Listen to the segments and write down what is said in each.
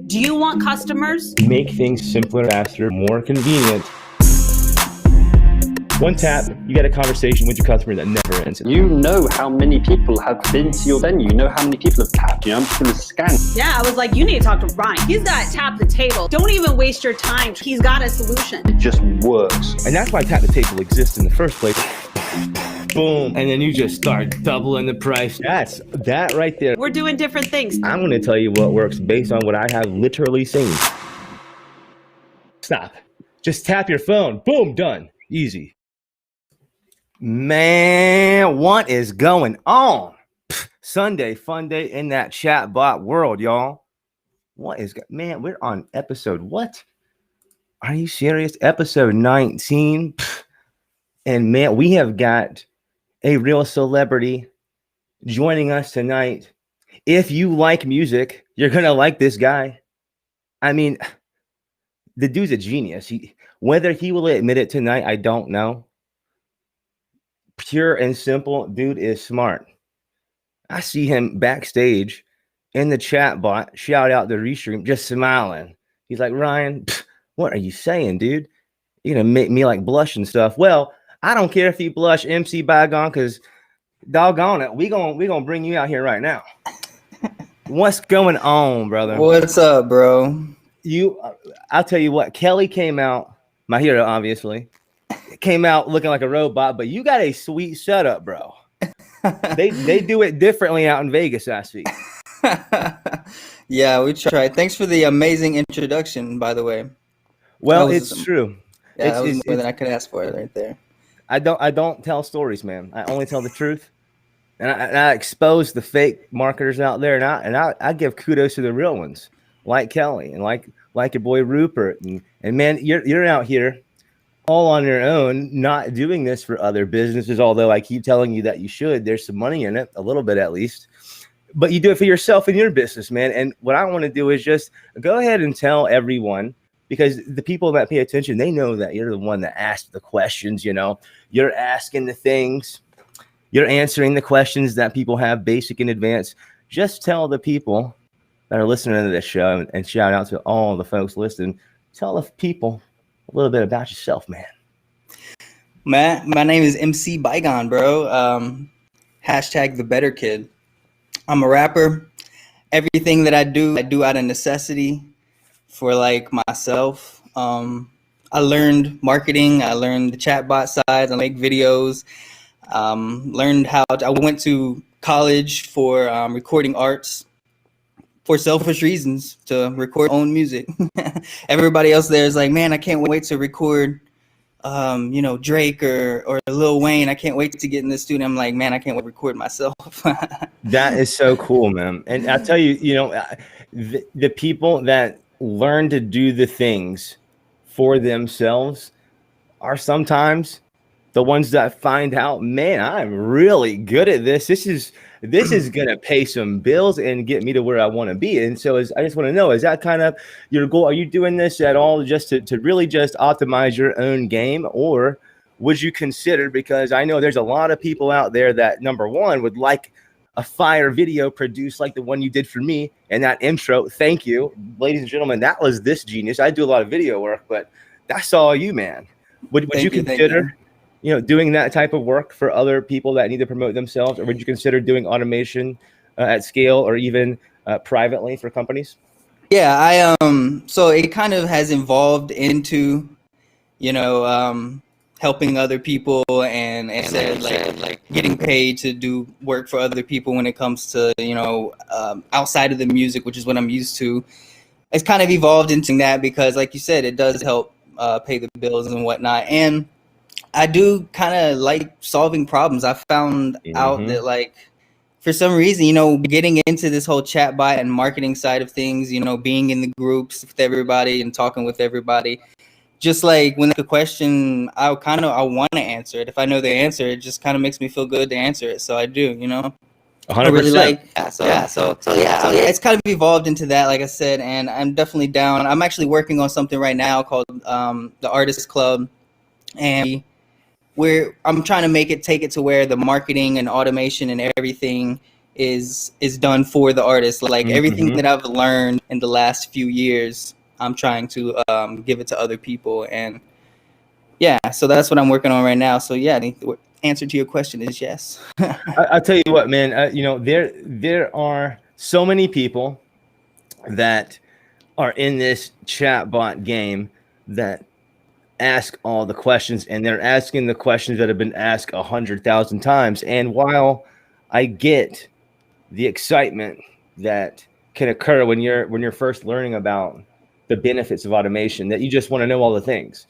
Do you want customers? Make things simpler, faster, more convenient. One tap, you get a conversation with your customer that never ends. You know how many people have been to your venue. You know how many people have tapped you. I'm just going to scan. Yeah, I was like, you need to talk to Ryan. He's got Tap the Table. Don't even waste your time. He's got a solution. It just works. And that's why Tap the Table exists in the first place. Boom. And then you just start doubling the price. That's that right there. We're doing different things. I'm going to tell you what works based on what I have literally seen. Stop. Just tap your phone. Boom, done. Easy. Man, what is going on? Sunday, fun day in that chatbot world, y'all. What is, man, we're on episode, what? Are you serious? Episode 19. And man, we have got a real celebrity joining us tonight. If you like music, you're going to like this guy. I mean, the dude's a genius. Whether he will admit it tonight, I don't know. Pure and simple, dude is smart. I see him backstage in the chat bot, shout out the restream, just smiling. He's like, Ryan, what are you saying, dude? You're gonna make me like blush and stuff. Well, I don't care if you blush, MC BYGONE, because doggone it, we gonna bring you out here right now. What's going on, brother? What's up, bro? I'll tell you what, Kelly came out, my hero, obviously. Came out looking like a robot, but you got a sweet setup, bro. they do it differently out in Vegas, I see. Yeah, we tried. Thanks for the amazing introduction, by the way. Well, it's true. Yeah, that was more than I could ask for right there. I don't tell stories, man. I only tell the truth, and I expose the fake marketers out there, and I give kudos to the real ones, like Kelly and like your boy Rupert, and man, you're out here all on your own, not doing this for other businesses, although I keep telling you that you should. There's some money in it, a little bit at least, but you do it for yourself and your business, man. And what I want to do is just go ahead and tell everyone because the people that pay attention, they know that you're the one that asked the questions. You're asking the things, you're answering the questions that people have basic and advanced. Just tell the people that are listening to this show, and shout out to all the folks listening. Tell the people a little bit about yourself, man. My name is MC BYGONE, bro. Hashtag the better kid. I'm a rapper. Everything that I do out of necessity for like myself. I learned marketing. I learned the chatbot side. I make videos. Learned how I went to college for recording arts for selfish reasons, to record own music. Everybody else there is like, man, I can't wait to record Drake or Lil Wayne. I can't wait to get in the studio. I'm like, man, I can't wait to record myself. That is so cool, man. And I'll tell you, the people that learn to do the things for themselves are sometimes the ones that find out, man, I'm really good at this. This is gonna pay some bills and get me to where I want to be. And so I just want to know, is that kind of your goal? Are you doing this at all just to really just optimize your own game? Or would you consider, because I know there's a lot of people out there that, number one, would like a fire video produced like the one you did for me and that intro. Thank you, ladies and gentlemen. That was this genius. I do a lot of video work, but that's all you, man. Would you consider doing that type of work for other people that need to promote themselves? Or would you consider doing automation at scale or even privately for companies? Yeah, so it kind of has evolved into, helping other people and said like getting paid to do work for other people when it comes to, outside of the music, which is what I'm used to. It's kind of evolved into that because, like you said, it does help pay the bills and whatnot. And I do kind of like solving problems. I found out that, like, for some reason, getting into this whole chatbot and marketing side of things, being in the groups with everybody and talking with everybody, just like when a question, I want to answer it. If I know the answer, it just kind of makes me feel good to answer it. So I do, 100%. I really like, so it's kind of evolved into that, like I said, and I'm definitely down. I'm actually working on something right now called the Artist Club, and I'm trying to take it to where the marketing and automation and everything is done for the artist. Like everything that I've learned in the last few years, I'm trying to give it to other people. And yeah, so that's what I'm working on right now. So yeah, the answer to your question is yes. I'll tell you what, man, there are so many people that are in this chatbot game that ask all the questions, and they're asking the questions that have been asked 100,000 times. And while I get the excitement that can occur when you're first learning about the benefits of automation, that you just want to know all the things,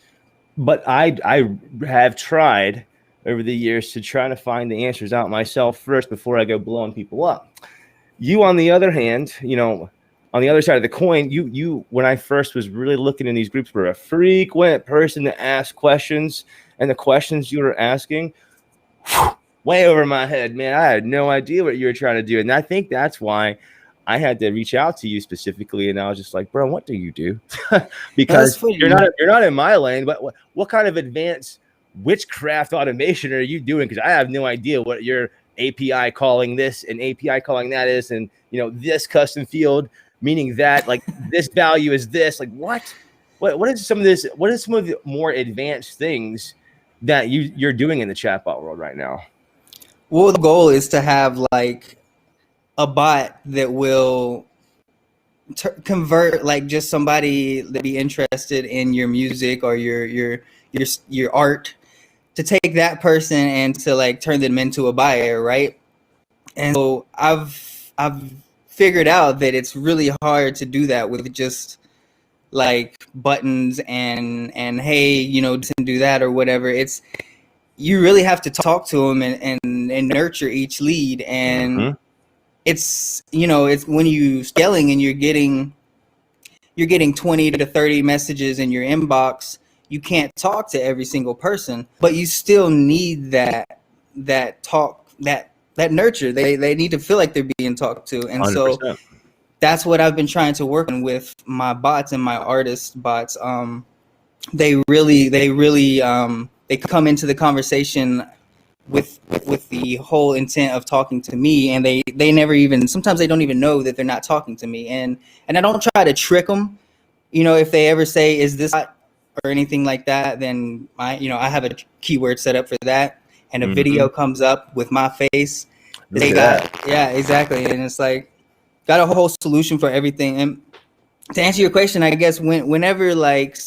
but I have tried over the years to try to find the answers out myself first before I go blowing people up. You, on the other hand, on the other side of the coin, you when I first was really looking in these groups, were a frequent person to ask questions, and the questions you were asking, way over my head, man. I had no idea what you were trying to do, and I think that's why I had to reach out to you specifically. And I was just like, bro, what do you do? Because you're not in my lane. But what kind of advanced witchcraft automation are you doing? Because I have no idea what your API calling this and API calling that is, and this custom field meaning that, like, this value is this. Like, what is some of this? What is some of the more advanced things that you're doing in the chatbot world right now? Well, the goal is to have like a bot that will convert like just somebody that be interested in your music or your art, to take that person and to like turn them into a buyer, right? And so I've figured out that it's really hard to do that with just like buttons and hey, do that or whatever. You really have to talk to them and nurture each lead. And it's when you scaling and you're getting 20 to 30 messages in your inbox, you can't talk to every single person, but you still need that talk, that nurture. They need to feel like they're being talked to. And 100%. So that's what I've been trying to work on with my bots and my artist bots. They really they come into the conversation with the whole intent of talking to me, and they never even, sometimes they don't even know that they're not talking to me, and I don't try to trick them. You know, if they ever say, is this bot or anything like that, then I have a keyword set up for that, and a video comes up with my face. They got, yeah, exactly. And it's like, got a whole solution for everything. And to answer your question, I guess whenever like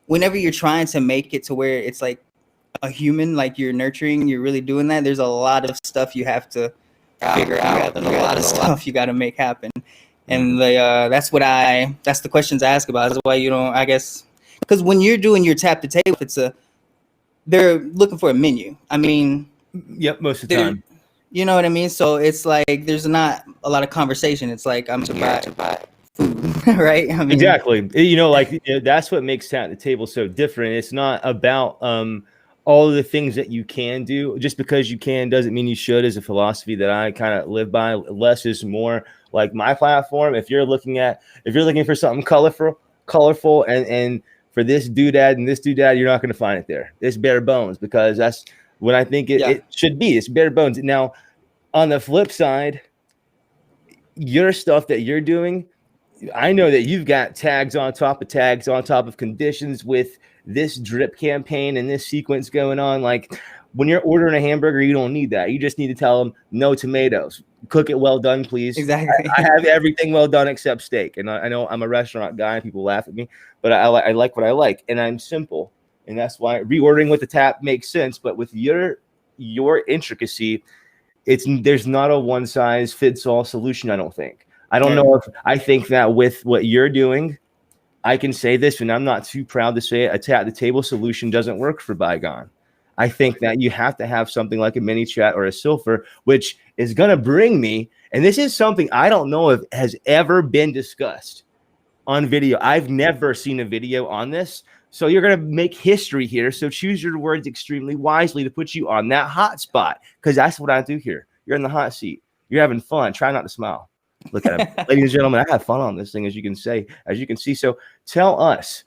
whenever you're trying to make it to where it's like a human, like you're nurturing, you're really doing that, there's a lot of stuff you have to figure out. There's a lot of stuff you got to make happen. And that's the questions I ask about. That's why you don't, I guess, because when you're doing your tap to table, they're looking for a menu. I mean, yep, most of the time. You know what I mean? So it's like there's not a lot of conversation. It's like I'm to buy food, right? I mean, exactly. You know, like that's what makes tap the table so different. It's not about all of the things that you can do. Just because you can doesn't mean you should, is a philosophy that I kind of live by. Less is more. Like my platform, if you're looking for something colorful and for this doodad and this doodad, you're not going to find it there. It's bare bones, because that's what I think it should be. It's bare bones. Now, on the flip side, your stuff that you're doing, I know that you've got tags on top of conditions with this drip campaign and this sequence going on. Like when you're ordering a hamburger, you don't need that. You just need to tell them no tomatoes. Cook it well done, please. Exactly. I have everything well done except steak. And I know I'm a restaurant guy and people laugh at me, but I like what I like, and I'm simple. And that's why reordering with the tap makes sense. But with your intricacy, there's not a one size fits all solution. I don't think. I don't know if I think that with what you're doing, I can say this, and I'm not too proud to say it, a tap the table solution doesn't work for Bygone. I think that you have to have something like a mini chat or a Silver, which is going to bring me, and this is something I don't know if has ever been discussed on video. I've never seen a video on this. So you're going to make history here. So choose your words extremely wisely to put you on that hot spot, because that's what I do here. You're in the hot seat. You're having fun. Try not to smile. Look at him. Ladies and gentlemen, I have fun on this thing, as you can see. So tell us,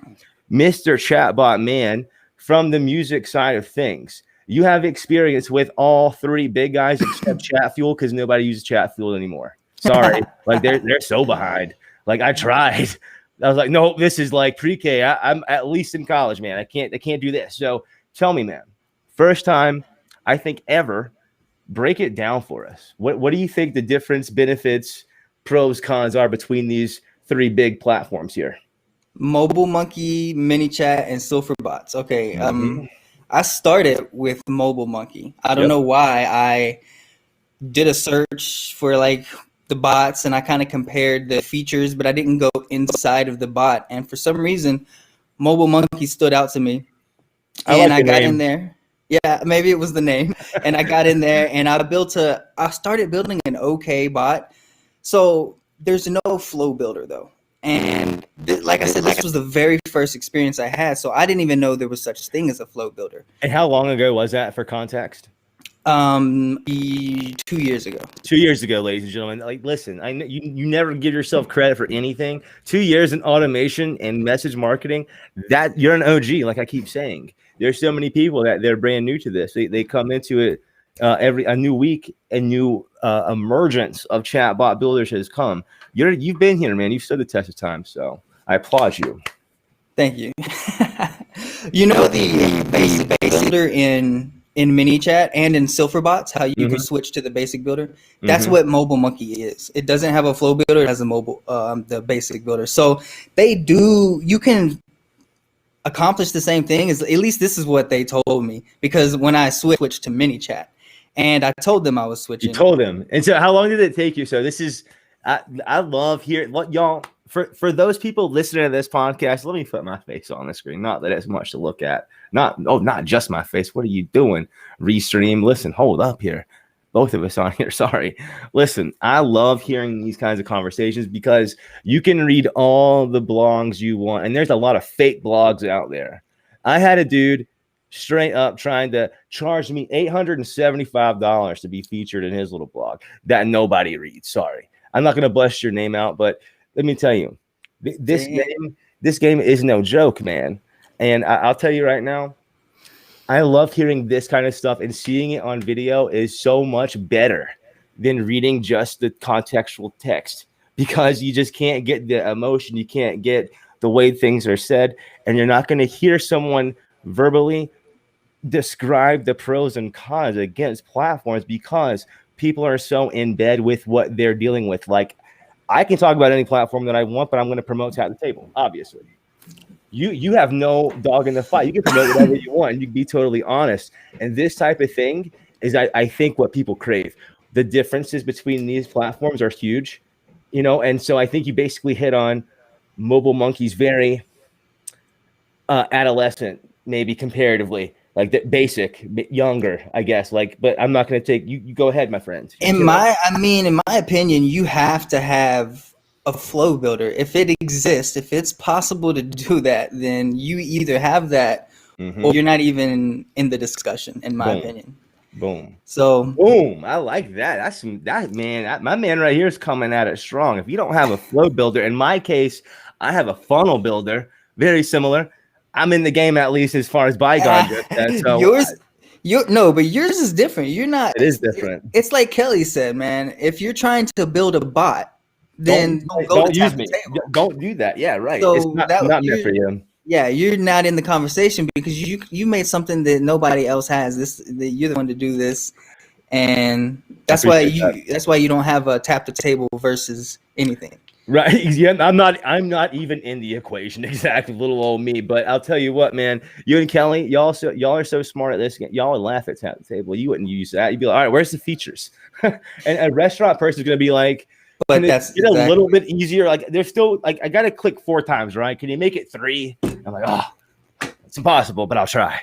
Mr. Chatbot Man, from the music side of things, you have experience with all three big guys except Chat Fuel, because nobody uses Chat Fuel anymore. Sorry. Like they're so behind. Like I tried. I was like, no, this is like pre-K. I'm at least in college, man. I can't do this. So tell me, man, first time I think ever, break it down for us. What do you think the difference, benefits, pros, cons are between these three big platforms here? Mobile Monkey, Mini Chat, and Silver Bots. Okay. I started with Mobile Monkey. I don't know why. I did a search for like the bots, and I kind of compared the features, but I didn't go inside of the bot. And for some reason, Mobile Monkey stood out to me. And I got in there. Yeah, maybe it was the name. And I got in there, and I started building an okay bot. So there's no flow builder though. And like I said, this was the very first experience I had. So I didn't even know there was such thing as a flow builder. And how long ago was that, for context? 2 years ago. 2 years ago, ladies and gentlemen. Like, listen, I know you never give yourself credit for anything. 2 years in automation and message marketing, that you're an OG. Like I keep saying, there's so many people that they're brand new to this. They come into it a new week, a new emergence of chatbot builders has come. You've been here, man. You've stood the test of time. So I applaud you. Thank you. You know the basic builder in Mini Chat and in Silver Bots, how you can switch to the basic builder. That's what Mobile Monkey is. It doesn't have a flow builder. It has a the basic builder. So you can accomplish the same thing. At least this is what they told me, because when I switched to Mini Chat, and I told them I was switching. You told them. And so how long did it take you? So this is, I love hearing y'all. For those people listening to this podcast, let me put my face on the screen. Not that it's much to look at. Not just my face. What are you doing? Restream. Listen, hold up here. Both of us on here. Sorry. Listen, I love hearing these kinds of conversations, because you can read all the blogs you want. And there's a lot of fake blogs out there. I had a dude straight up trying to charge me $875 to be featured in his little blog that nobody reads. Sorry. I'm not going to bust your name out, but let me tell you, this game is no joke, man. And I'll tell you right now, I love hearing this kind of stuff, and seeing it on video is so much better than reading just the contextual text, because you just can't get the emotion, you can't get the way things are said, and you're not going to hear someone verbally describe the pros and cons against platforms, because people are so in bed with what they're dealing with. Like, I can talk about any platform that I want, but I'm going to promote Tap the Table, obviously. You have no dog in the fight. You can promote whatever you want, and you can be totally honest. And this type of thing is, I think, what people crave. The differences between these platforms are huge, you know, and so I think you basically hit on Mobile Monkey's very adolescent, maybe comparatively, like the basic, younger, I guess. Like, but I'm not going to take you. You go ahead, my friend. In my opinion, you have to have a flow builder. If it exists, if it's possible to do that, then you either have that or you're not even in the discussion, in my opinion. Boom. So boom. I like that. My man right here is coming at it strong. If you don't have a flow builder, in my case, I have a funnel builder, very similar. I'm in the game, at least as far as Bygone goes. So but yours is different. You're not. It is different. It's like Kelly said, man. If you're trying to build a bot, then don't use me. Don't do that. Yeah, right. So it's not meant for you. Yeah, you're not in the conversation because you made something that nobody else has. That you're the one to do this, and that's why you don't have a tap the table versus anything. Right. Yeah, I'm not even in the equation. Exactly. Little old me. But I'll tell you what, man, you and Kelly, y'all are so smart at this. Y'all would laugh at Tap the Table. You wouldn't use that. You'd be like, all right, where's the features? And a restaurant person is going to be like, but that's a little bit easier. Like, there's still like, I got to click 4 times, right? Can you make it 3? I'm like, oh, it's impossible, but I'll try.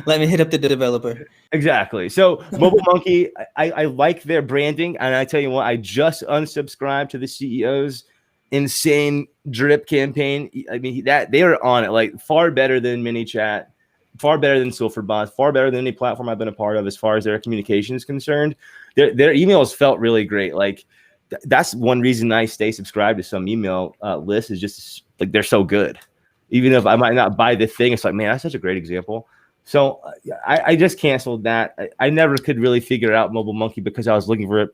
Let me hit up the developer. Exactly. So Mobile Monkey, I like their branding. And I tell you what, I just unsubscribed to the CEO's insane drip campaign. I mean, that they are on it, like, far better than MiniChat, far better than Silverbots, far better than any platform I've been a part of as far as their communication is concerned. Their emails felt really great. Like, that's one reason I stay subscribed to some email lists, is just like, they're so good. Even if I might not buy the thing, it's like, man, that's such a great example. So I just canceled that. I never could really figure out Mobile Monkey because I was looking for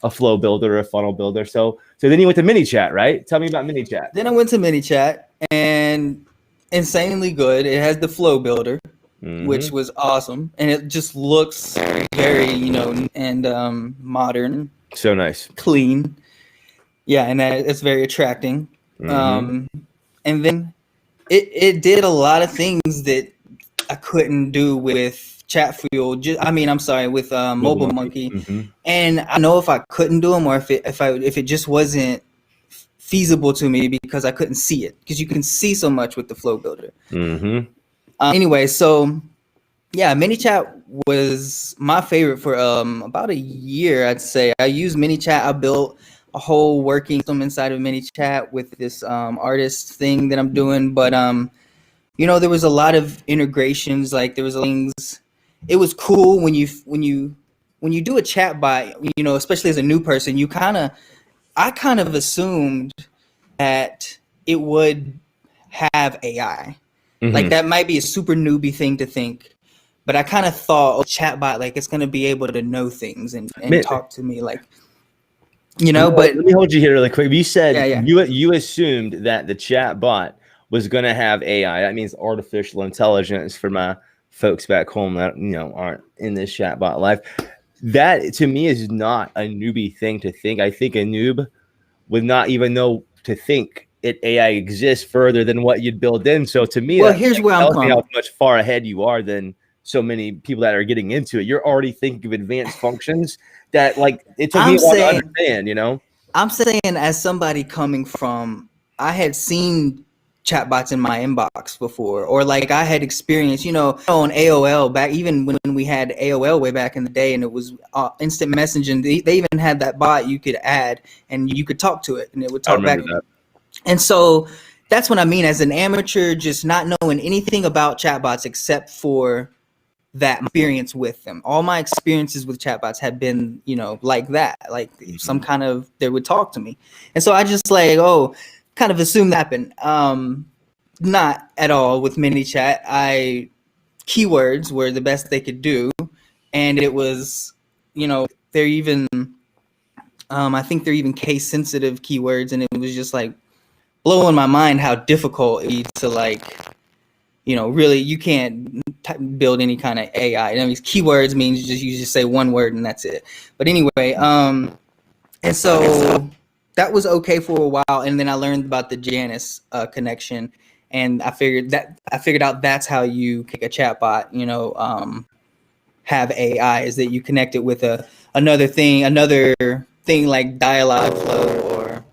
a flow builder or a funnel builder. So then you went to MiniChat, right? Tell me about MiniChat. Then I went to MiniChat, and insanely good. It has the flow builder, which was awesome, and it just looks very, and modern. So nice, clean. Yeah, and it's very attracting. And then it did a lot of things that I couldn't do with ChatFuel. With Mobile Monkey. And I know if I couldn't do them, or if it just wasn't feasible to me because I couldn't see it, because you can see so much with the flow builder. Anyway, so yeah, MiniChat was my favorite for about a year, I'd say. I used MiniChat. I built a whole working system inside of MiniChat with this artist thing that I'm doing, but there was a lot of integrations. Like, there was things. It was cool when you do a chat bot, especially as a new person, I kind of assumed that it would have AI. Like, that might be a super newbie thing to think, but I kind of thought, chatbot, like, it's going to be able to know things and talk to me, like, but let me hold you here really quick. You said you assumed that the chatbot was going to have AI. That means artificial intelligence, for my folks back home that aren't in this chatbot life. That, to me, is not a newbie thing to think. I think a noob would not even know to think AI exists further than what you'd build in. So to me, here's where I'm coming. How much far ahead you are than so many people that are getting into it. You're already thinking of advanced functions that, like, it took me a while to understand. I'm saying, as somebody coming from, I had seen chatbots in my inbox before, or like I had experienced, on AOL back, even when we had AOL way back in the day, and it was instant messaging. They even had that bot you could add, and you could talk to it, and it would talk back. And so that's what I mean, as an amateur, just not knowing anything about chatbots except for that experience with them. All my experiences with chatbots have been, like that, like some kind of, they would talk to me. And so I just like, kind of assumed that happened. Not at all with ManyChat. Keywords were the best they could do. And it was, they're even, I think they're even case sensitive keywords. And it was just like blowing my mind how difficult it is to like, really, you can't build any kind of AI. I mean, keywords means you just say one word and that's it. But anyway, and so that was okay for a while, and then I learned about the Janus connection, and I figured out that's how you kick a chatbot. Have AI is that you connect it with another thing like Dialogflow, or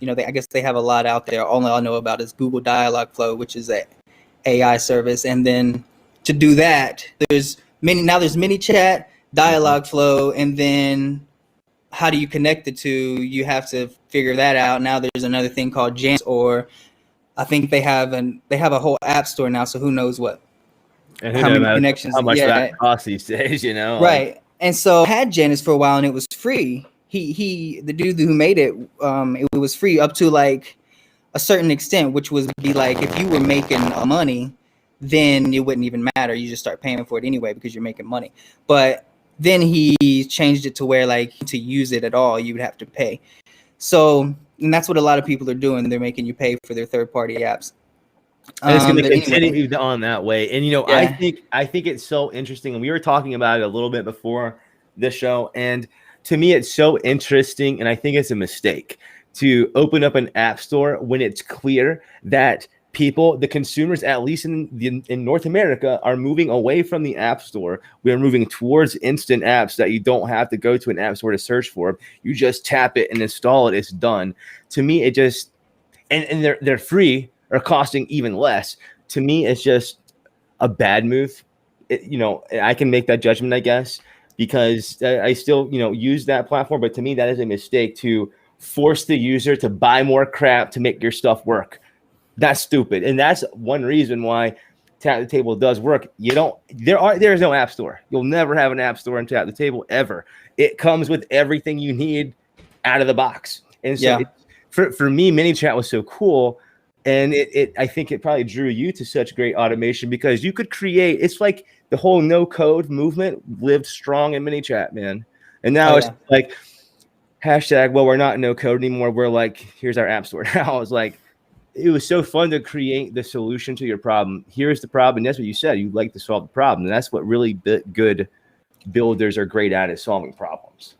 I guess they have a lot out there. All I know about is Google Dialogflow, which is a AI service. And then to do that, there's ManyChat, Dialogflow, and then how do you connect the two? You have to figure that out. Now there's another thing called Janus, or I think they have a whole app store now. So who knows how many connections? How much that costs these days, Right. And so I had Janus for a while, and it was free. The dude who made it, it was free up to like a certain extent, which was be like if you were making money, then it wouldn't even matter. You just start paying for it anyway because you're making money. But then he changed it to where like to use it at all, you would have to pay. So, and that's what a lot of people are doing. They're making you pay for their third-party apps. And it's going to continue on that way. And I think it's so interesting. And we were talking about it a little bit before the show. And to me, it's so interesting. And I think it's a mistake to open up an app store when it's clear that the consumers, at least in North America, are moving away from the app store. We are moving towards instant apps that you don't have to go to an app store to search for. You just tap it and install it. It's done. To me, it just, and they're free or costing even less. To me, it's just a bad move. I can make that judgment, I guess, because I still, use that platform. But to me, that is a mistake to force the user to buy more crap to make your stuff work. That's stupid. And that's one reason why Tap the Table does work. There's no app store. You'll never have an app store on Tap the Table ever. It comes with everything you need out of the box. And so for me, ManyChat was so cool. And I think it probably drew you to such great automation because you could create, it's like the whole no code movement lived strong in ManyChat, man. And now it's like hashtag, well, we're not no code anymore. We're like, here's our app store now. It's like, it was so fun to create the solution to your problem. Here's the problem. And that's what you said. You like to solve the problem. And that's what really good builders are great at, is solving problems,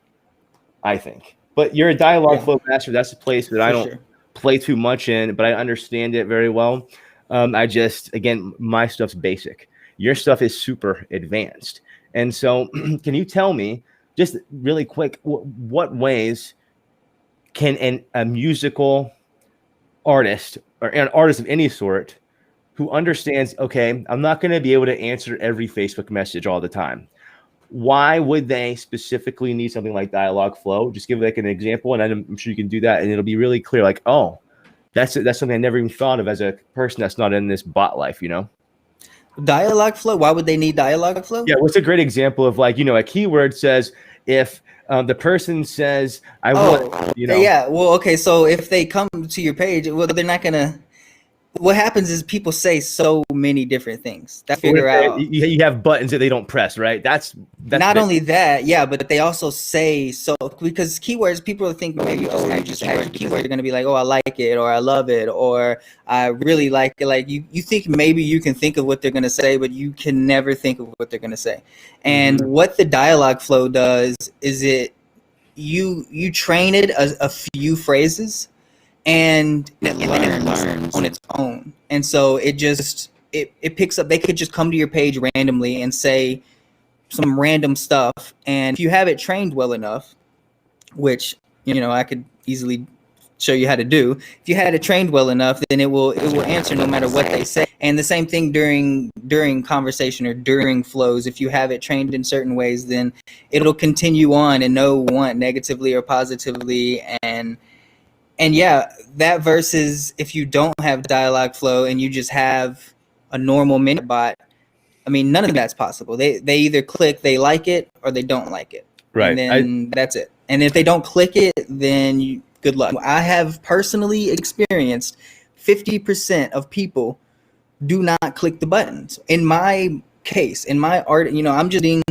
I think. But you're a Dialogflow master. That's a place that I don't play too much in, but I understand it very well. Again, my stuff's basic. Your stuff is super advanced. And so can you tell me just really quick, what ways can a musical artist or an artist of any sort who understands, okay, I'm not going to be able to answer every Facebook message all the time. Why would they specifically need something like Dialogflow? Just give like an example, and I'm sure you can do that, and it'll be really clear. Like, oh, that's something I never even thought of as a person that's not in this bot life. Dialogflow. Why would they need Dialogflow? Yeah, what's a great example of like a keyword says if the person says I want. Yeah. Well, okay. So if they come to your page, well, they're not gonna. What happens is people say so many different things. You have buttons that they don't press, right? That's not only that, but they also say so, because keywords, people think maybe just keywords. They're gonna be like, oh, I like it, or I love it, or I really like it. Like you think maybe you can think of what they're gonna say, but you can never think of what they're gonna say. And what the Dialogflow does is you train it a few phrases, and it learns on its own. And so it picks up. They could just come to your page randomly and say some random stuff. And if you have it trained well enough, which I could easily show you how to do. If you had it trained well enough, then it will answer no matter what they say. And the same thing during conversation or during flows. If you have it trained in certain ways, then it'll continue on and know negatively or positively. And that versus if you don't have Dialogflow and you just have a normal minute bot, I mean, none of that's possible. They either click, they like it, or they don't like it. Right. And then that's it. And if they don't click it, then good luck. I have personally experienced 50% of people do not click the buttons. In my case, in my art, I'm just being,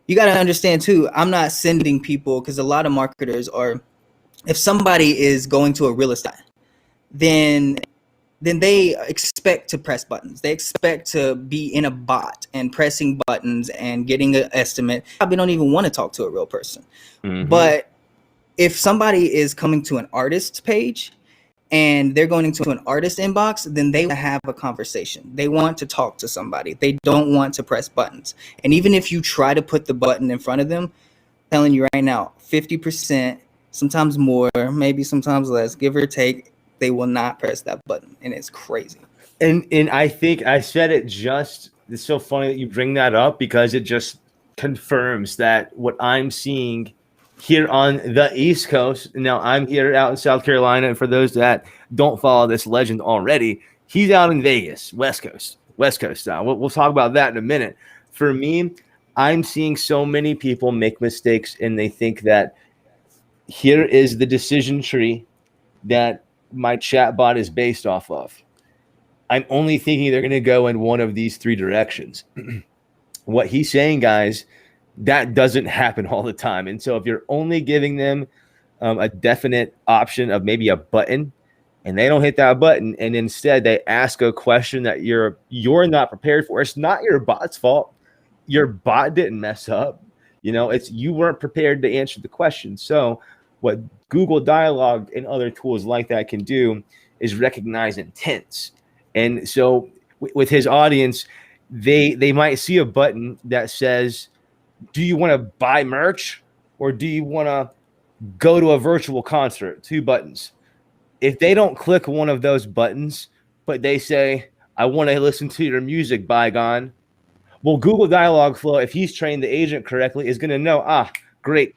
you got to understand too, I'm not sending people, because a lot of marketers are, if somebody is going to a real estate, then they expect to press buttons. They expect to be in a bot and pressing buttons and getting an estimate. Probably don't even want to talk to a real person. Mhm. But if somebody is coming to an artist's page and they're going into an artist inbox, then they want to have a conversation. They want to talk to somebody. They don't want to press buttons. And even if you try to put the button in front of them, I'm telling you right now, 50%, sometimes more, maybe sometimes less, give or take, they will not press that button, and it's crazy. And I think I said it just, it's so funny that you bring that up, because it just confirms that what I'm seeing here on the East Coast. Now I'm here out in South Carolina, and for those that don't follow this legend already, he's out in Vegas, West Coast style. We'll talk about that in a minute. For me, I'm seeing so many people make mistakes, and they think that here is the decision tree that my chatbot is based off of. I'm only thinking they're going to go in one of these three directions. What he's saying, guys, that doesn't happen all the time. And so if you're only giving them a definite option of maybe a button, and they don't hit that button, and instead they ask a question that you're not prepared for, it's not your bot's fault. Your bot didn't mess up. It's you weren't prepared to answer the question. So what Google Dialogue and other tools like that can do is recognize intents. And so with his audience, they might see a button that says, do you want to buy merch, or do you want to go to a virtual concert? 2 buttons. If they don't click one of those buttons, but they say, I want to listen to your music, BYGONE, well, Google Dialogflow, if he's trained the agent correctly, is going to know, great,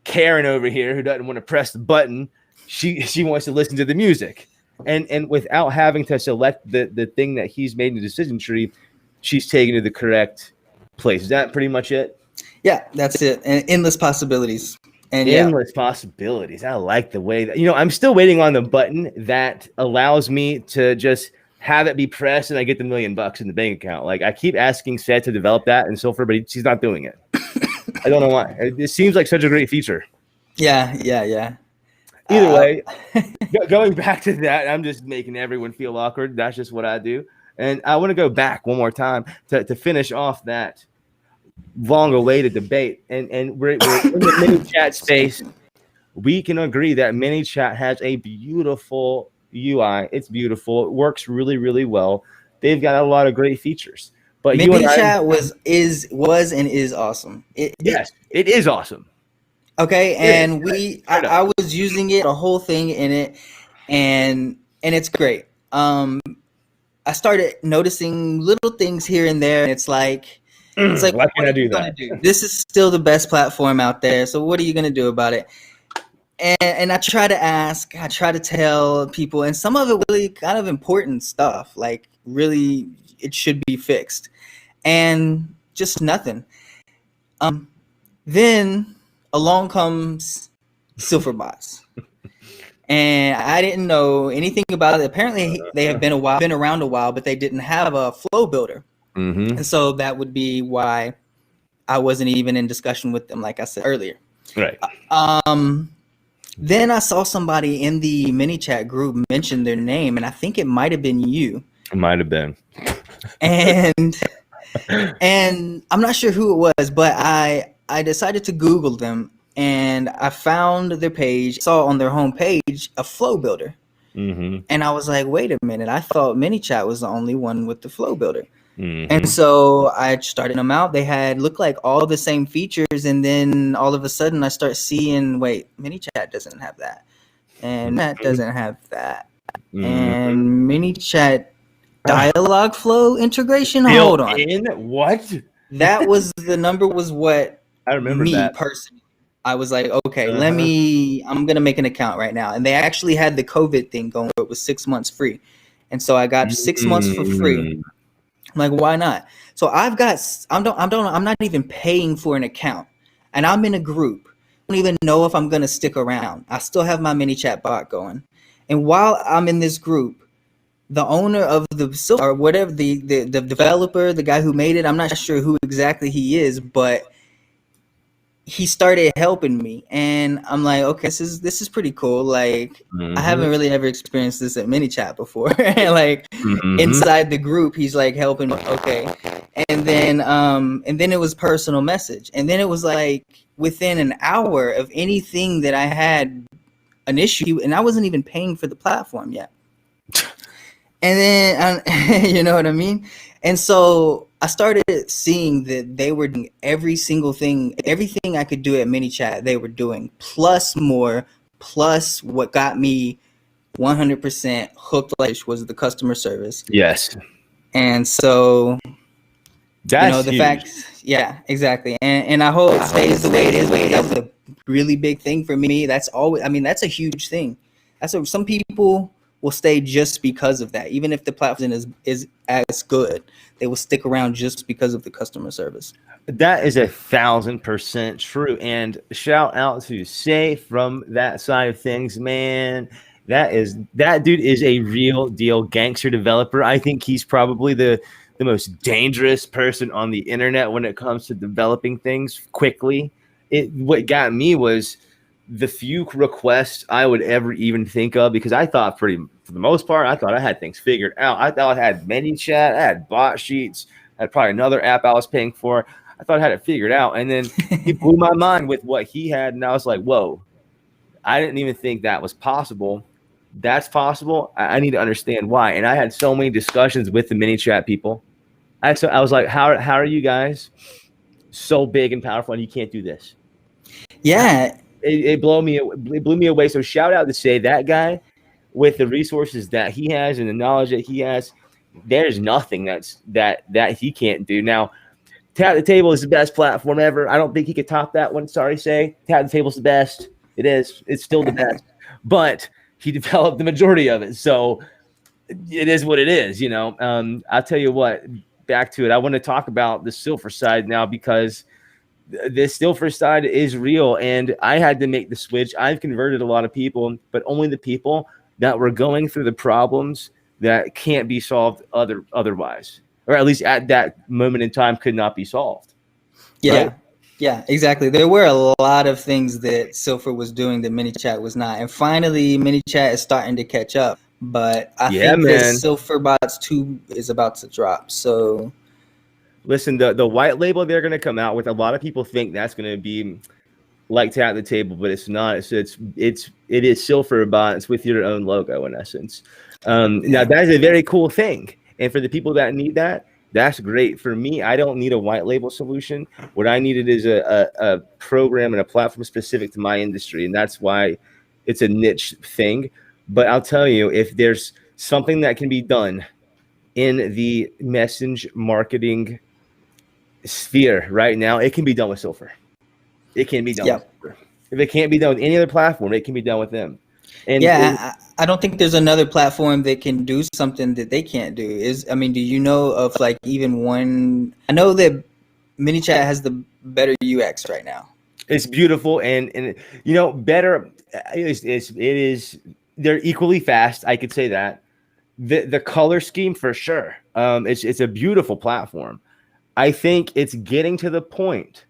Karen over here who doesn't want to press the button, she wants to listen to the music, and without having to select the thing that he's made in the decision tree, she's taken to the correct place. Is that pretty much it? Yeah, that's it. And endless possibilities. And endless possibilities. I like the way that, I'm still waiting on the button that allows me to just have it be pressed and I get the $1 million in the bank account. Like, I keep asking Seth to develop that and so far, but she's not doing it. I don't know why. It seems like such a great feature. Yeah. Either way, going back to that, I'm just making everyone feel awkward. That's just what I do. And I want to go back one more time to finish off that long-awaited debate. And we're in the mini chat space. We can agree that mini chat has a beautiful UI. It's beautiful. It works really, really well. They've got a lot of great features. But mini chat was and is awesome. It is awesome. Okay, and I was using it, a whole thing in it, and it's great. I started noticing little things here and there, and it's like why can't I do that? This is still the best platform out there, so what are you gonna do about it? And I try to ask, I try to tell people, and some of it really kind of important stuff, like really it should be fixed, and just nothing. Then along comes Silverbots, and I didn't know anything about it. Apparently, they have been around a while, but they didn't have a flow builder, and so that would be why I wasn't even in discussion with them, like I said earlier. Right. Then I saw somebody in the mini chat group mention their name, and I think it might have been you. It might have been. And I'm not sure who it was, but I decided to Google them, and I found their page, saw on their homepage a flow builder. And I was like, wait a minute, I thought mini chat was the only one with the flow builder. And so I started them out. They looked like all the same features, and then all of a sudden I start seeing, wait, mini chat doesn't have that, and that doesn't have that, and mini chat dialogue flow integration. Hold on, what? That was the number was what I remember. Me that. personally, I was like, okay, I'm gonna make an account right now, and they actually had the COVID thing going. It was 6 months free, and so I got 6 months for free. I'm like, why not? So I'm not even paying for an account, and I'm in a group. I don't even know if I'm gonna stick around. I still have my mini chat bot going, and while I'm in this group, the owner of the or whatever the developer, the guy who made it, I'm not sure who exactly he is, but he started helping me, and I'm like, okay, this is pretty cool. Like, I haven't really ever experienced this at MiniChat before. Like, inside the group, he's like helping me. Okay, and then it was personal message, and then it was like within an hour of anything that I had an issue, and I wasn't even paying for the platform yet. And then, you know what I mean? And so I started seeing that they were doing every single thing, everything I could do at MiniChat, they were doing, plus more, plus what got me 100% hooked, like, was the customer service. Yes. And so, That's the huge. fact, yeah, exactly. And I hope it stays the way it is. That was a really big thing for me. That's always, that's a huge thing. Some people will stay just because of that. Even if the platform is as good, they will stick around just because of the customer service. That is 1,000% true. And shout out to Say from that side of things, man. That dude is a real deal gangster developer. I think he's probably the most dangerous person on the internet when it comes to developing things quickly. What got me was the few requests I would ever even think of, because I thought for the most part, I thought I had things figured out. I thought I had ManyChat, I had bot sheets, I had probably another app I was paying for. I thought I had it figured out. And then he blew my mind with what he had. And I was like, whoa, I didn't even think that was possible. That's possible. I need to understand why. And I had so many discussions with the ManyChat people. I was like, how are you guys so big and powerful and you can't do this? Yeah. It blew me away. So shout out to Say, that guy with the resources that he has and the knowledge that he has. There's nothing that he can't do. Now, Tap the Table is the best platform ever. I don't think he could top that one. Sorry, Say. Tap the Table's the best. It is. It's still the best. But he developed the majority of it. So it is what it is, I'll tell you what, back to it. I want to talk about the Silver side now, because the Silver side is real, and I had to make the switch. I've converted a lot of people, but only the people that were going through the problems that can't be solved otherwise, or at least at that moment in time could not be solved. Yeah. Right? Yeah, exactly. There were a lot of things that Silver was doing that MiniChat was not. And finally, MiniChat is starting to catch up. But I think that Silverbots 2 is about to drop. So listen, the white label they're going to come out with, a lot of people think that's going to be like Tap the Table, but it's not. It is Silverbot. It's with your own logo in essence. Now that is a very cool thing, and for the people that need that, that's great. For me, I don't need a white label solution. What I needed is a program and a platform specific to my industry, and that's why it's a niche thing. But I'll tell you, if there's something that can be done in the message marketing sphere right now, it can be done with Silver. It can be done with Silver. If it can't be done with any other platform, it can be done with them. And I don't think there's another platform that can do something that they can't do. Do you know of like even one? I know that MiniChat has the better UX right now. It's beautiful, and better. It is. They're equally fast. I could say that. The color scheme for sure. It's a beautiful platform. I think it's getting to the point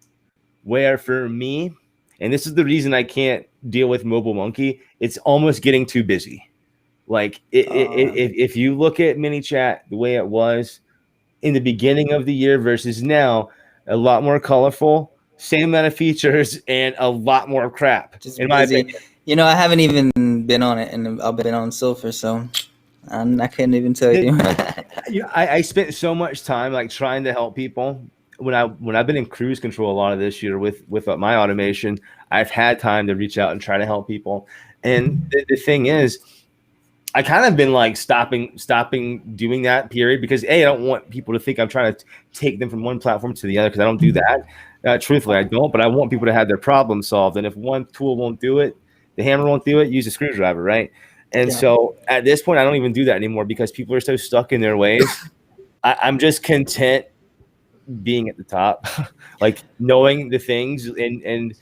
where, for me, and this is the reason I can't deal with Mobile Monkey, it's almost getting too busy. Like if you look at MiniChat the way it was in the beginning of the year versus now, a lot more colorful, same amount of features, and a lot more crap. Just in my opinion. I haven't even been on it, and I've been on Silver, so I couldn't even tell you. I spent so much time like trying to help people. When I've been in cruise control a lot of this year with my automation, I've had time to reach out and try to help people. And the thing is, I kind of been like stopping doing that period, because I don't want people to think I'm trying to take them from one platform to the other, because I don't do that. Truthfully, I don't. But I want people to have their problem solved. And if one tool won't do it, the hammer won't do it, use a screwdriver, right? And so at this point, I don't even do that anymore, because people are so stuck in their ways I'm just content being at the top, like knowing the things, and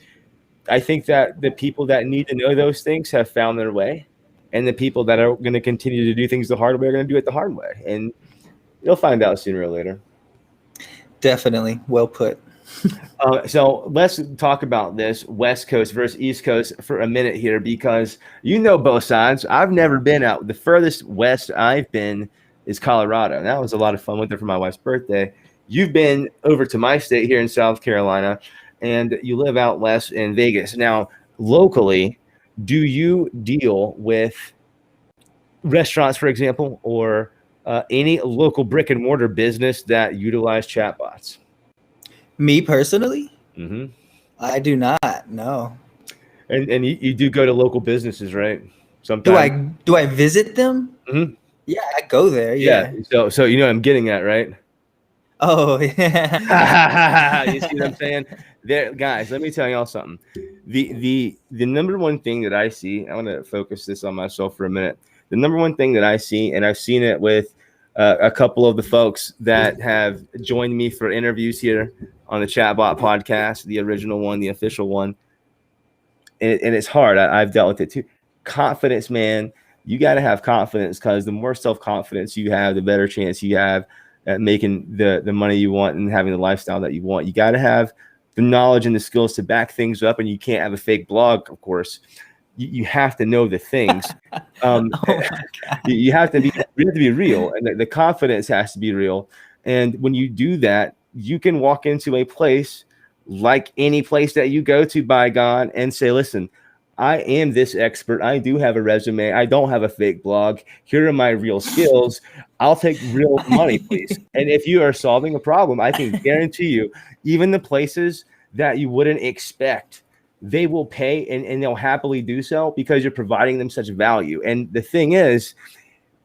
I think that the people that need to know those things have found their way, and the people that are going to continue to do things the hard way are going to do it the hard way, and you'll find out sooner or later. Definitely. Well put. So let's talk about this West Coast versus East Coast for a minute here, because you know both sides. I've never been out. The furthest west I've been is Colorado. And that was a lot of fun. Went there for my wife's birthday. You've been over to my state here in South Carolina, and you live out west in Vegas. Now, locally, do you deal with restaurants, for example, or any local brick and mortar business that utilize chatbots? Me personally, Mm-hmm. I do not. No. And you do go to local businesses, right? Sometimes. Do I visit them? Mhm. Yeah, I go there. Yeah. So you know what I'm getting at, right? Oh, yeah. You see what I'm saying? There, guys, let me tell y'all something. The number one thing that I see, I want to focus this on myself for a minute. The number one thing that I see, and I've seen it with a couple of the folks that have joined me for interviews here on the ChatBot podcast, the original one, the official one, and it's hard. I've dealt with it too. Confidence, man. You got to have confidence, because the more self-confidence you have, the better chance you have at making the money you want and having the lifestyle that you want. You got to have the knowledge and the skills to back things up, and you can't have a fake blog, of course. You have to know the things. You have to be real, and the confidence has to be real. And when you do that, you can walk into a place like any place that you go to, BYGONE, and say, listen, I am this expert. I do have a resume. I don't have a fake blog. Here are my real skills. I'll take real money, please. And if you are solving a problem, I can guarantee you, even the places that you wouldn't expect, they will pay, and they'll happily do so, because you're providing them such value. And the thing is,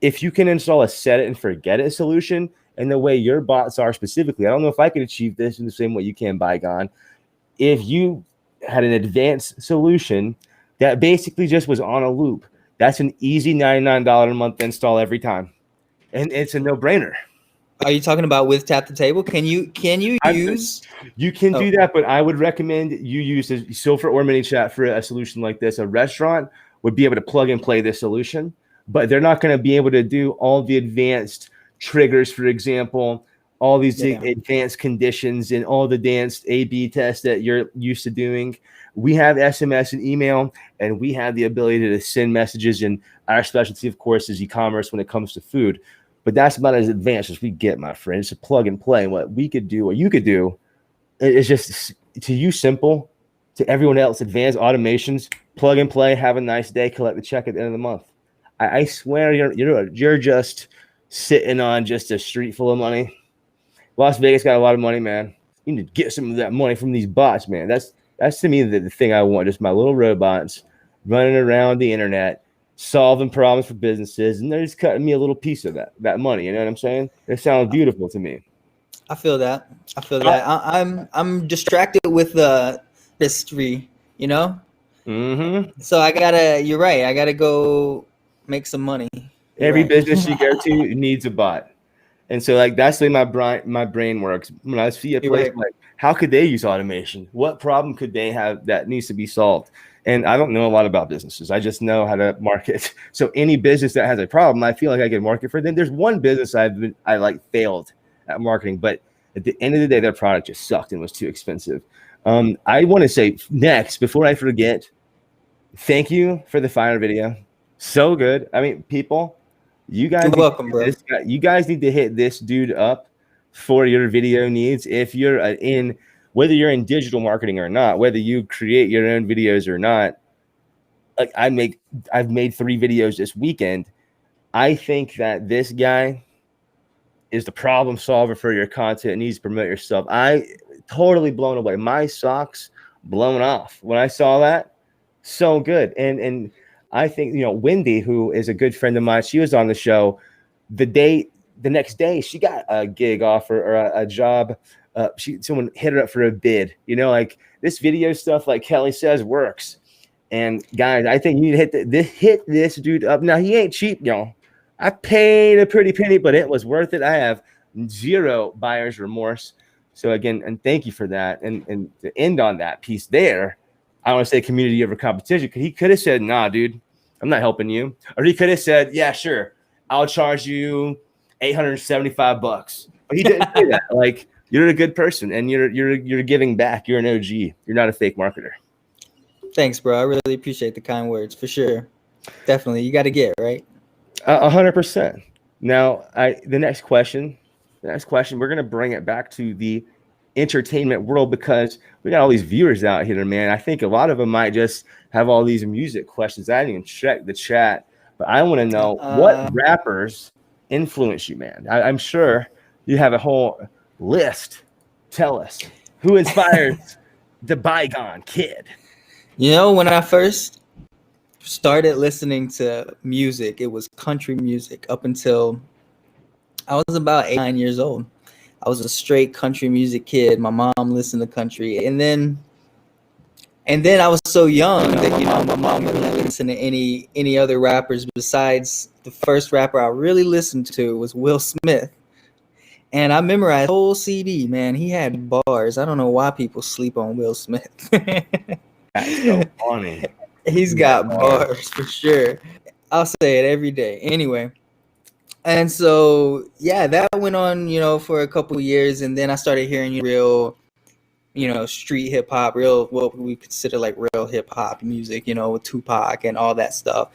if you can install a set it and forget it solution, and the way your bots are specifically, I don't know if I could achieve this in the same way you can, BYGONE. If you had an advanced solution that basically just was on a loop, that's an easy $99 a month install every time, and it's a no-brainer. Are you talking about with Tap the Table? Can you use? You can do that, but I would recommend you use Silver or ManyChat for a solution like this. A restaurant would be able to plug and play this solution, but they're not going to be able to do all the advanced triggers, for example, all these advanced conditions and all the advanced A/B tests that you're used to doing. We have SMS and email, and we have the ability to send messages, and our specialty, of course, is e-commerce when it comes to food. But that's about as advanced as we get, my friend. It's a plug and play. And what we could do, what you could do, is just, to you, simple. To everyone else, advanced automations, plug and play, have a nice day, collect the check at the end of the month. I swear you're just sitting on just a street full of money. Las Vegas got a lot of money, man. You need to get some of that money from these bots, man. That's to me the thing I want. Just my little robots running around the internet, solving problems for businesses, and they're just cutting me a little piece of that money. You know what I'm saying? It sounds beautiful to me. I feel that. I'm distracted with the history, you know. Mm-hmm. So you're right. I gotta go make some money. Every business you go to needs a bot. And so, like, that's the way my brain works. When I see a place, like, how could they use automation? What problem could they have that needs to be solved? And I don't know a lot about businesses. I just know how to market. So any business that has a problem, I feel like I can market for them. There's one business I failed at marketing, but at the end of the day, their product just sucked and was too expensive. I want to say next, before I forget, thank you for the fire video. So good. I mean, people, you guys, you're welcome, bro. You guys need to hit this dude up for your video needs. If you're whether you're in digital marketing or not, whether you create your own videos or not, like I've made 3 videos this weekend. I think that this guy is the problem solver for your content and needs to promote yourself. I totally blown away. My socks blown off when I saw that. So good. And I think, Wendy, who is a good friend of mine, she was on the show the next day. She got a gig offer or a job. Someone hit her up for a bid, like this video stuff, like Kelly says, works. And guys, I think you need to hit this dude up. Now, he ain't cheap, y'all. I paid a pretty penny, but it was worth it. I have zero buyer's remorse. So again, and thank you for that. And to end on that piece there, I want to say community over competition. He could have said, nah, dude, I'm not helping you. Or he could have said, yeah, sure, I'll charge you $875. But he didn't say that. Like, you're a good person and you're giving back. You're an OG. You're not a fake marketer. Thanks, bro. I really appreciate the kind words, for sure. Definitely. You got to get right. 100%. Now, the next question, we're going to bring it back to the entertainment world because we got all these viewers out here, man. I think a lot of them might just have all these music questions. I didn't even check the chat, but I want to know what rappers influence you, man. I'm sure you have a whole list. Tell us who inspires the Bygone Kid. You know, when I first started listening to music, it was country music up until I was about 8, 9 years old. I was a straight country music kid. My mom listened to country, and then I was so young that, you know, my mom really didn't listen to any other rappers besides the first rapper I really listened to was Will Smith. And I memorized the whole CD, man. He had bars. I don't know why people sleep on Will Smith. That's so funny. He's got bars for sure. I'll say it every day. Anyway. And so, yeah, that went on, you know, for a couple of years. And then I started hearing real, you know, street hip hop, real, what we consider like real hip hop music, you know, with Tupac and all that stuff.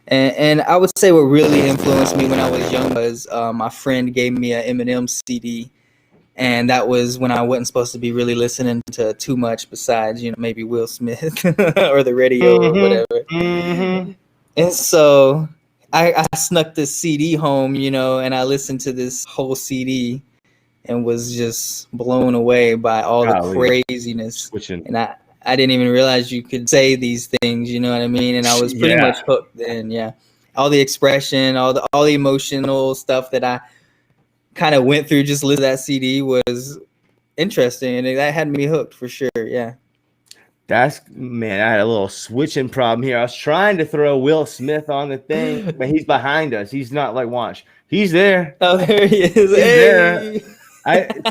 And I would say what really influenced me when I was young was my friend gave me an Eminem CD. And that was when I wasn't supposed to be really listening to too much besides, you know, maybe Will Smith or the radio or whatever. Mm-hmm. And so I snuck this CD home, you know, and I listened to this whole CD and was just blown away by all the craziness. And I didn't even realize you could say these things, you know what I mean? And I was pretty much hooked then, yeah. All the expression, all the emotional stuff that I kind of went through just listening to that CD was interesting, and that had me hooked for sure, yeah. Man, I had a little switching problem here. I was trying to throw Will Smith on the thing, but he's behind us. He's not like, watch. He's there. Oh, there he is. He's there.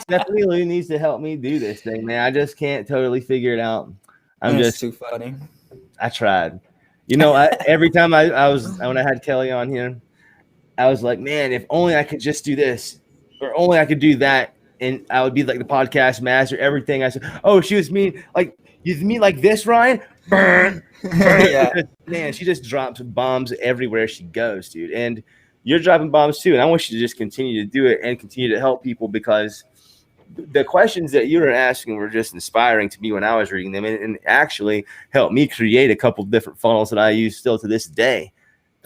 Stephanie needs to help me do this thing, man. I just can't totally figure it out. That's too funny. I tried. You know, every time when I had Kelly on here, I was like, man, if only I could just do this, or only I could do that, and I would be like the podcast master. Everything I said, oh, she was mean, like. You mean like this, Ryan? Burn. Yeah. Man, she just drops bombs everywhere she goes, dude. And you're dropping bombs too. And I want you to just continue to do it and continue to help people, because the questions that you were asking were just inspiring to me when I was reading them, and actually helped me create a couple different funnels that I use still to this day.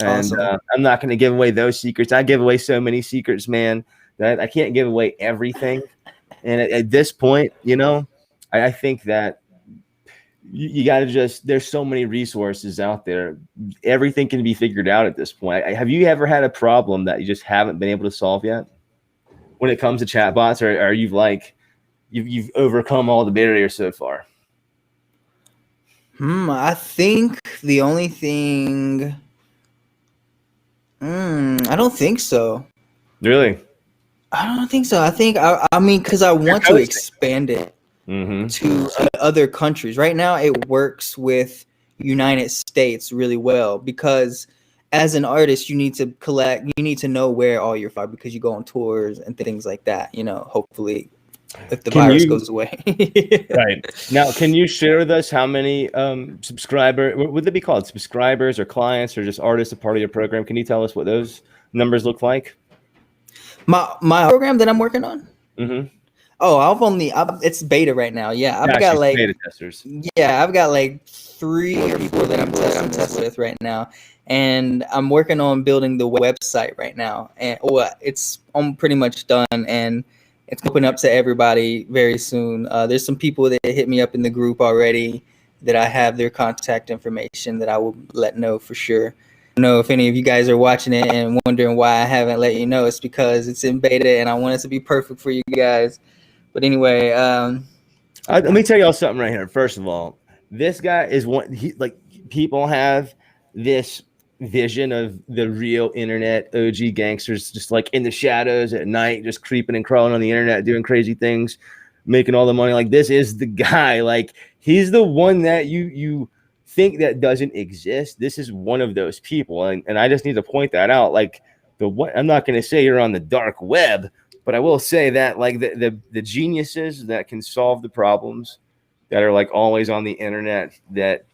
And awesome. I'm not going to give away those secrets. I give away so many secrets, man, that I can't give away everything. And at this point, you know, I think that you got to there's so many resources out there. Everything can be figured out at this point. Have you ever had a problem that you just haven't been able to solve yet when it comes to chatbots, or are you like, you've overcome all the barriers so far? I think the only thing, I don't think so. Really? I don't think so. I think, I mean, because I want to expand it. To other countries. Right now it works with United States really well, because as an artist you need to know where all your fire, because you go on tours and things like that, you know, hopefully if the virus goes away. Right. Now, can you share with us how many subscribers, what would they be called, subscribers or clients or just artists a part of your program? Can you tell us what those numbers look like? My program that I'm working on? Oh, it's beta right now. Yeah, I've got like beta testers. Yeah, I've got like 3 or 4 that I'm testing with right now, and I'm working on building the website right now. And I'm pretty much done, and it's open up to everybody very soon. There's some people that hit me up in the group already that I have their contact information that I will let know for sure. I know if any of you guys are watching it and wondering why I haven't let you know, it's because it's in beta and I want it to be perfect for you guys. But anyway, let me tell y'all something right here. First of all, this guy is one. People have this vision of the real internet OG gangsters, just like in the shadows at night, just creeping and crawling on the internet, doing crazy things, making all the money. Like, this is the guy. Like, he's the one that you think that doesn't exist. This is one of those people, and I just need to point that out. Like, I'm not going to say you're on the dark web, but I will say that, like, the geniuses that can solve the problems that are like always on the internet, that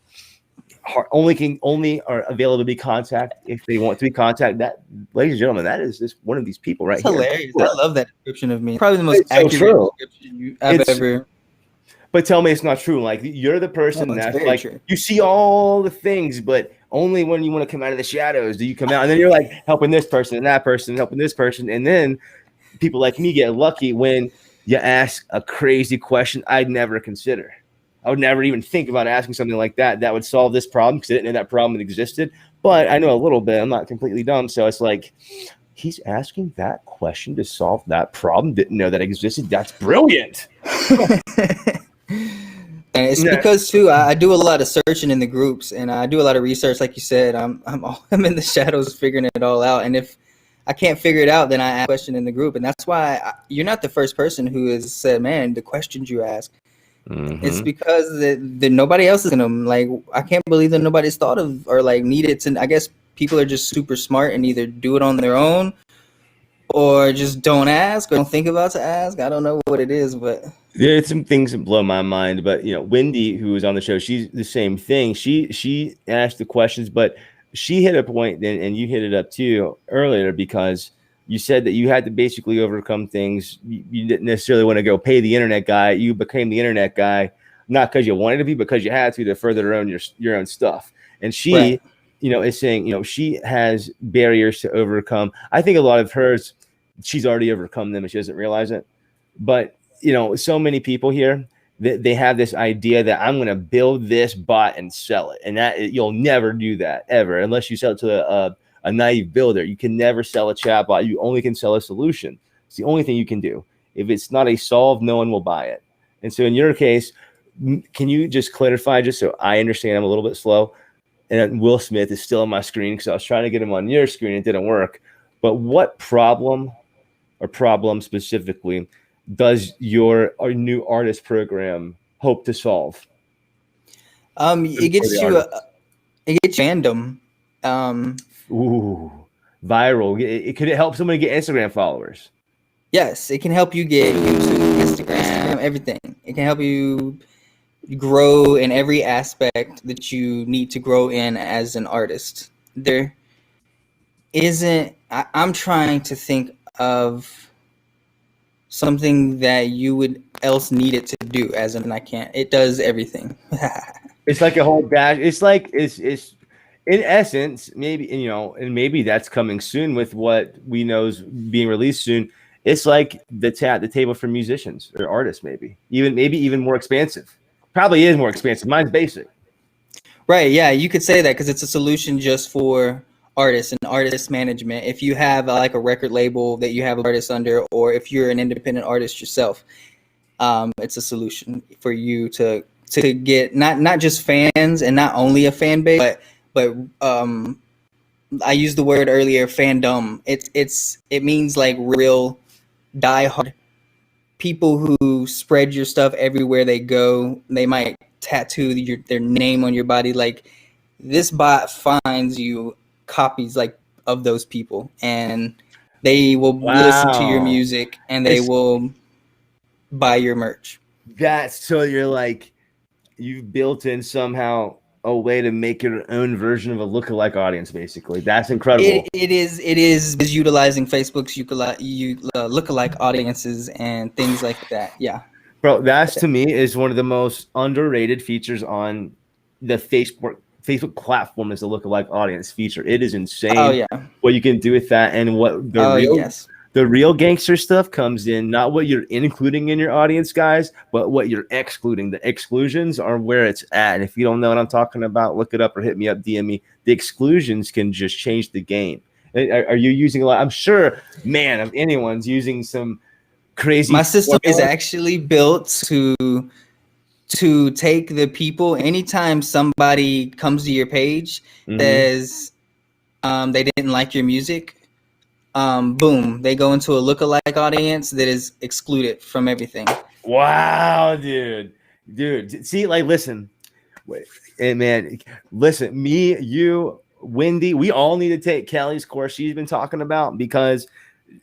only are available to be contacted if they want to be contacted. That, ladies and gentlemen, that is just one of these people right here. Hilarious. I love that description of me. Probably the most It's so accurate true. description I've ever. But tell me it's not true. Like, you're the person that's like, true. you see all the things, but only when you want to come out of the shadows do you come out. And then you're like helping this person and that person, helping this person. And then people like me get lucky when you ask a crazy question I'd never consider. I would never even think about asking something like that would solve this problem, because I didn't know that problem existed. But I know a little bit. I'm not completely dumb. So it's like, he's asking that question to solve that problem. Didn't know that existed. That's brilliant. And it's because too, I do a lot of searching in the groups, and I do a lot of research. Like you said, I'm in the shadows figuring it all out. And if I can't figure it out, then I ask a question in the group. And that's why you're not the first person who has said, man, the questions you ask. Mm-hmm. It's because that nobody else is gonna, like, I can't believe that nobody's thought of or like needed to. I guess people are just super smart and either do it on their own or just don't ask or don't think about to ask. I don't know what it is, but there's some things that blow my mind. But Wendy, who was on the show, she's the same thing. She asked the questions, but she hit a point, and you hit it up too earlier, because you said that you had to basically overcome things. You didn't necessarily want to go pay the internet guy. You became the internet guy, not because you wanted to be, because you had to further own your own stuff. And she, right, is saying, she has barriers to overcome. I think a lot of hers, she's already overcome them and she doesn't realize it. But, so many people here, they have this idea that I'm going to build this bot and sell it. And that you'll never do that ever, unless you sell it to a naive builder. You can never sell a chatbot. You only can sell a solution. It's the only thing you can do. If it's not a solve, no one will buy it. And so in your case, can you just clarify, just so I understand? I'm a little bit slow. And Will Smith is still on my screen because I was trying to get him on your screen. It didn't work. But what problem specifically does your new artist program hope to solve? It gets you fandom. Ooh, viral. Could it help somebody get Instagram followers? Yes, it can help you get YouTube, Instagram, everything. It can help you grow in every aspect that you need to grow in as an artist. There isn't, I'm trying to think of something that you would else need it to do, as in I can't. It does everything. It's like a whole dash. It's like it's in essence, maybe, and maybe that's coming soon with what we know is being released soon. It's like the table for musicians or artists, maybe even more expansive. Probably is more expansive. Mine's basic. Right. Yeah, you could say that because it's a solution just for artists and artist management. If you have like a record label that you have artists under, or if you're an independent artist yourself, it's a solution for you to get not just fans and not only a fan base, but I used the word earlier, fandom. It means like real diehard people who spread your stuff everywhere they go. They might tattoo their name on your body. Like, this bot finds you copies like of those people, and they will listen to your music and they will buy your merch. So you're like, you've built in somehow a way to make your own version of a lookalike audience, basically. That's incredible. It is utilizing Facebook's lookalike audiences and things like that. Yeah, bro, that's to me is one of the most underrated features on the Facebook platform, is the lookalike audience feature. It is insane. Oh yeah, what you can do with that, and what the real gangster stuff comes in, not what you're including in your audience, guys, but what you're excluding. The exclusions are where it's at. And if you don't know what I'm talking about, look it up or hit me up, DM me. The exclusions can just change the game. Are you using a lot? I'm sure, man, if anyone's using some crazy. My system is actually built to take the people. Anytime somebody comes to your page, there's they didn't like your music, boom, they go into a lookalike audience that is excluded from everything. Wow, dude. See, like, listen, hey, man, listen. Me, you, Wendy, we all need to take Kelly's course she's been talking about, because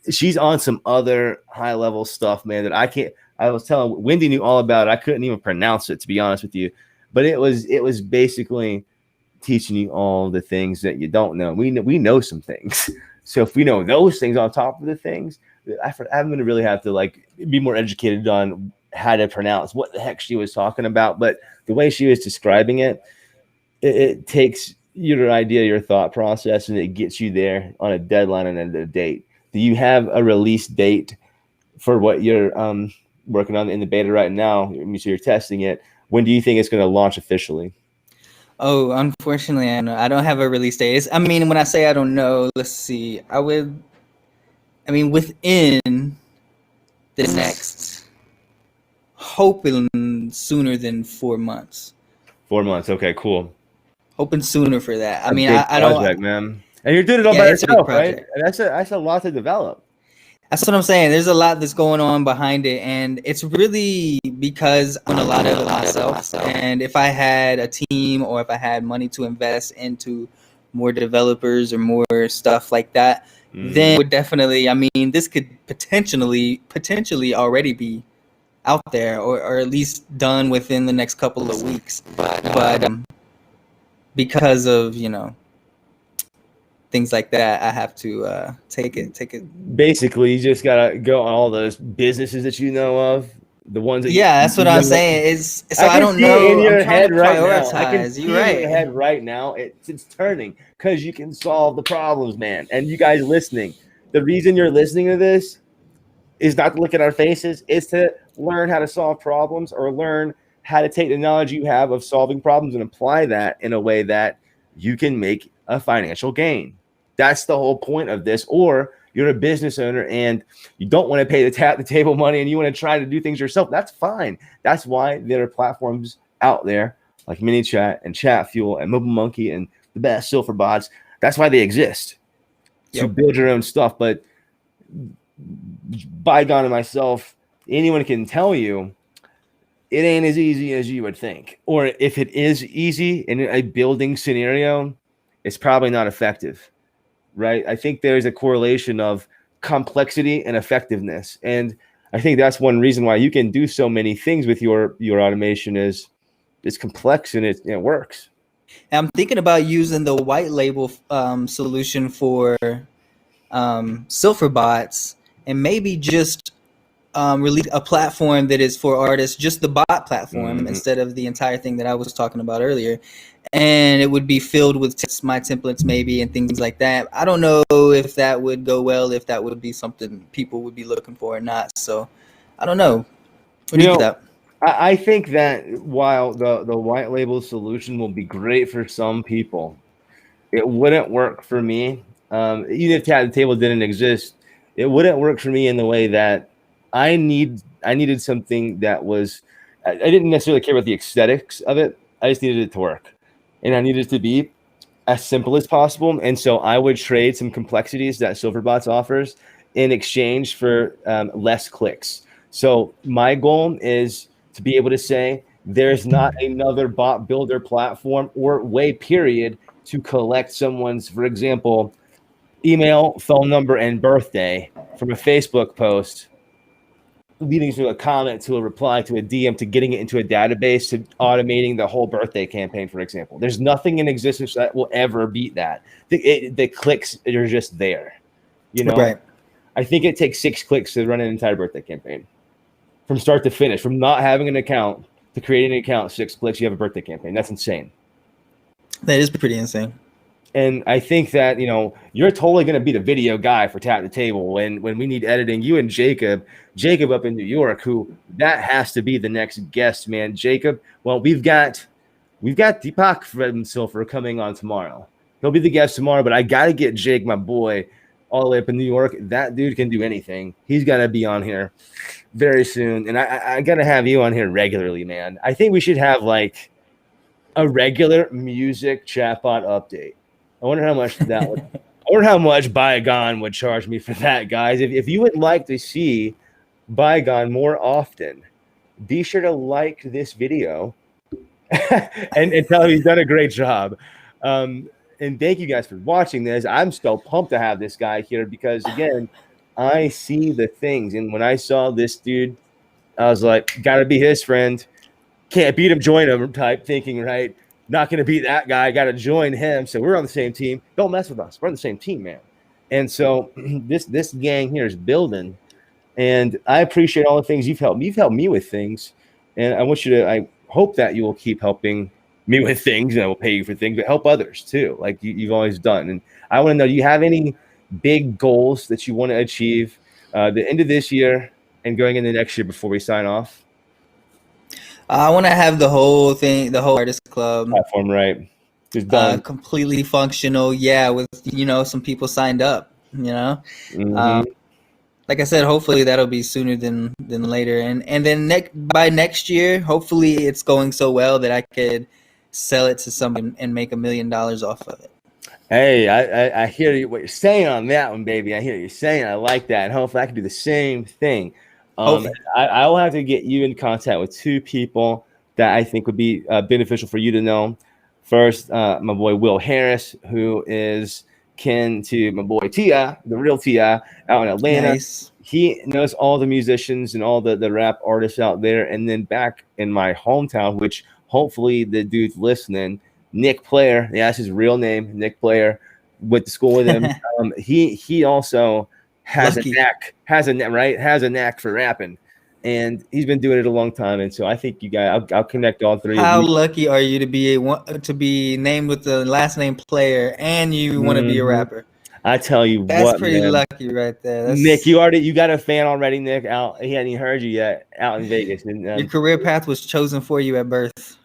she's on some other high level stuff, man, that I can't. I was telling Wendy knew all about it. I couldn't even pronounce it, to be honest with you. But it was basically teaching you all the things that you don't know. We know some things. So if we know those things on top of the things, I'm going to really have to like be more educated on how to pronounce what the heck she was talking about. But the way she was describing it, it takes your idea, your thought process, and it gets you there on a deadline and a date. Do you have a release date for what you're working on in the beta right now? So you're testing it. When do you think it's going to launch officially? Oh, unfortunately, I don't have a release date. I mean, when I say I don't know, let's see. Within the next, hoping sooner than 4 months. 4 months. Okay, cool. Hoping sooner for that. I mean, big I don't. project, man. And you're doing it all Yeah, by it's a big yourself, right? project. And that's a lot to develop. That's what I'm saying. There's a lot that's going on behind it, and it's really because I'm a lot of it myself. And if I had a team, or if I had money to invest into more developers or more stuff like that, then it would definitely. I mean, this could potentially already be out there, or at least done within the next couple of weeks. But because of things like that, I have to take it. Basically, you just gotta go on all those businesses that you know of, the ones that That's what I'm saying. Is so I don't see know. in your I'm trying head to right now. I prioritize. can see You're in your right. head right now. It's turning because you can solve the problems, man. And you guys listening, the reason you're listening to this is not to look at our faces. It's to learn how to solve problems, or learn how to take the knowledge you have of solving problems and apply that in a way that you can make a financial gain. That's the whole point of this. Or you're a business owner and you don't want to pay the tap the table money and you want to try to do things yourself. That's fine. That's why there are platforms out there like MiniChat and ChatFuel and Mobile Monkey and the best CipherBots. That's why they exist, to build your own stuff. But Bygone and myself, anyone can tell you it ain't as easy as you would think. Or if it is easy in a building scenario, it's probably not effective, right? I think there's a correlation of complexity and effectiveness. And I think that's one reason why you can do so many things with your automation is it's complex and it works. I'm thinking about using the white label solution for CipherBots, and maybe just release a platform that is for artists, just the bot platform, instead of the entire thing that I was talking about earlier. And it would be filled with my templates maybe and things like that. I don't know if that would go well, if that would be something people would be looking for or not. So I don't know. What do you think of that? I think that while the white label solution will be great for some people, it wouldn't work for me. Even if Tap the Table didn't exist, it wouldn't work for me in the way that I needed something that was. I didn't necessarily care about the aesthetics of it. I just needed it to work, and I needed it to be as simple as possible. And so I would trade some complexities that CipherBots offers in exchange for less clicks. So my goal is to be able to say there's not another bot builder platform or way, period, to collect someone's, for example, email, phone number, and birthday from a Facebook post, leading to a comment, to a reply, to a DM, to getting it into a database, to automating the whole birthday campaign, for example. There's nothing in existence that will ever beat that. The clicks are just there, Right. I think it takes 6 clicks to run an entire birthday campaign from start to finish, from not having an account to creating an account. 6 clicks, you have a birthday campaign. That's insane. That is pretty insane. And I think that, you're totally going to be the video guy for Tap the Table when we need editing. You and Jacob up in New York, who that has to be the next guest, man. Jacob, well, we've got Deepak from Silver coming on tomorrow. He'll be the guest tomorrow, but I got to get Jake, my boy, all the way up in New York. That dude can do anything. He's got to be on here very soon. And I got to have you on here regularly, man. I think we should have like a regular music chatbot update. I wonder how much that would. I wonder how much Bygone would charge me for that, guys. If you would like to see Bygone more often, be sure to like this video and tell him he's done a great job. And thank you guys for watching this. I'm so pumped to have this guy here because, again, I see the things. And when I saw this dude, I was like, got to be his friend. Can't beat him, join him type thinking, right? Not going to beat that guy. Got to join him. So we're on the same team. Don't mess with us. We're on the same team, man. And so this gang here is building. And I appreciate all the things you've helped me. You've helped me with things. And I hope that you will keep helping me with things, and I will pay you for things, but help others too, like you've always done. And I want to know, do you have any big goals that you want to achieve the end of this year and going into next year before we sign off? I want to have the whole thing, the whole artist club Platform, right? Just done. Completely functional. Yeah, with some people signed up. Like I said, hopefully that'll be sooner than later, and then by next year, hopefully it's going so well that I could sell it to someone and make $1 million off of it. Hey, I hear you, what you're saying on that one, baby. I hear you saying. I like that, and hopefully I can do the same thing. I will have to get you in contact with two people that I think would be beneficial for you to know. First, my boy Will Harris, who is kin to my boy Tia, the real Tia, out in Atlanta. Nice. He knows all the musicians and all the rap artists out there. And then back in my hometown, which hopefully the dude's listening, Nick Player, yeah, that's his real name, Nick Player, went to school with him. He also has Lucky. has a knack for rapping. And he's been doing it a long time, and so I think you guys, I'll connect all three. How of you. lucky are you to be named with the last name Player, and you want to be a rapper? I tell you That's what, pretty man. lucky right there. Nick, you got a fan already, Nick. Out, he hadn't even heard you yet. Out in Vegas, and your career path was chosen for you at birth.